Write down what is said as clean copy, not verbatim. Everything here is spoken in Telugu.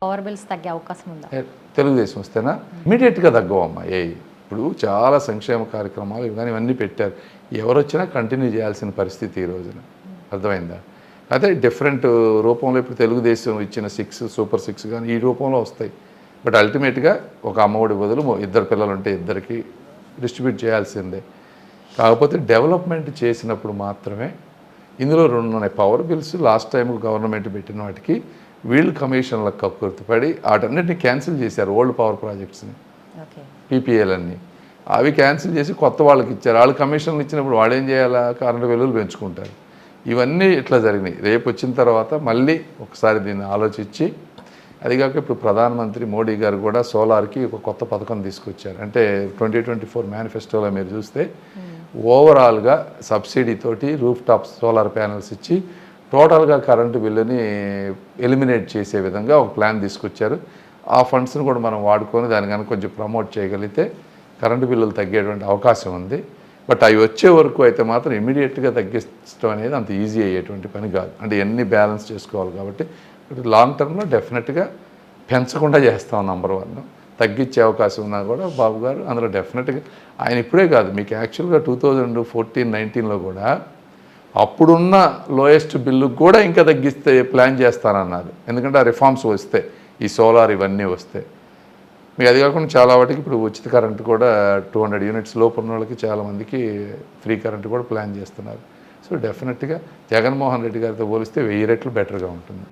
పవర్ బిల్స్ తగ్గే అవకాశం ఉందా? తెలుగుదేశం వస్తేనా ఇమీడియట్గా తగ్గవమ్మా. ఇప్పుడు చాలా సంక్షేమ కార్యక్రమాలు ఇవన్నీ పెట్టారు. ఎవరు వచ్చినా కంటిన్యూ చేయాల్సిన పరిస్థితి ఈ రోజున. అర్థమైందా? అదే డిఫరెంట్ రూపంలో ఇప్పుడు తెలుగుదేశం ఇచ్చిన 6 సూపర్ 6 కానీ ఈ రూపంలో వస్తాయి. బట్ అల్టిమేట్గా ఒక అమ్మఒడి బదులు 2 పిల్లలు ఉంటే 2కి డిస్ట్రిబ్యూట్ చేయాల్సిందే. కాకపోతే డెవలప్మెంట్ చేసినప్పుడు మాత్రమే. ఇందులో 2 ఉన్నాయి. Power bills last time government పెట్టిన వాటికి వీళ్ళు కమిషన్లకు కక్కుర్తిపడి వాటన్నిటిని క్యాన్సిల్ చేశారు. ఓల్డ్ పవర్ ప్రాజెక్ట్స్ని, పీపీఏలన్నీ అవి క్యాన్సిల్ చేసి కొత్త వాళ్ళకి ఇచ్చారు. వాళ్ళు కమిషన్లు ఇచ్చినప్పుడు వాళ్ళు ఏం చేయాలా? కరెంటు బిల్లులు పెంచుకుంటారు. ఇవన్నీ ఇట్లా జరిగినాయి. రేపు వచ్చిన తర్వాత మళ్ళీ ఒకసారి దీన్ని ఆలోచించి, అదిగాక ఇప్పుడు ప్రధానమంత్రి మోడీ గారు కూడా సోలార్కి ఒక కొత్త పథకం తీసుకొచ్చారు. అంటే 2024 మేనిఫెస్టోలో మీరు చూస్తే ఓవరాల్గా సబ్సిడీ తోటి రూఫ్ టాప్ సోలార్ ప్యానెల్స్ ఇచ్చి టోటల్గా కరెంటు బిల్లుని ఎలిమినేట్ చేసే విధంగా ఒక ప్లాన్ తీసుకొచ్చారు. ఆ ఫండ్స్ని కూడా మనం వాడుకొని దాని కనుక కొంచెం ప్రమోట్ చేయగలిగితే కరెంటు బిల్లులు తగ్గేటువంటి అవకాశం ఉంది. బట్ అవి వచ్చే వరకు అయితే మాత్రం ఇమీడియట్గా తగ్గించడం అనేది అంత ఈజీ అయ్యేటువంటి పని కాదు. అంటే ఎన్ని బ్యాలెన్స్ చేసుకోవాలి కాబట్టి లాంగ్ టర్మ్లో డెఫినెట్గా పెంచకుండా చేస్తాం. నంబర్ 1 తగ్గించే అవకాశం ఉన్నా కూడా బాబు గారు అందులో డెఫినెట్గా ఆయన ఇప్పుడే కాదు, మీకు యాక్చువల్గా 2014-19లో కూడా అప్పుడున్న లోయెస్ట్ బిల్లుకు కూడా ఇంకా తగ్గిస్తే ప్లాన్ చేస్తానన్నారు. ఎందుకంటే ఆ రిఫార్మ్స్ వస్తే ఈ సోలార్ ఇవన్నీ వస్తే మీకు అది కాకుండా చాలా వాటికి ఇప్పుడు ఉచిత కరెంటు కూడా 200 యూనిట్స్ లోపు ఉన్న వాళ్ళకి చాలామందికి ఫ్రీ కరెంటు కూడా ప్లాన్ చేస్తున్నారు. సో డెఫినెట్గా జగన్మోహన్ రెడ్డి గారితో పోలిస్తే 1000 రెట్లు బెటర్గా ఉంటుంది.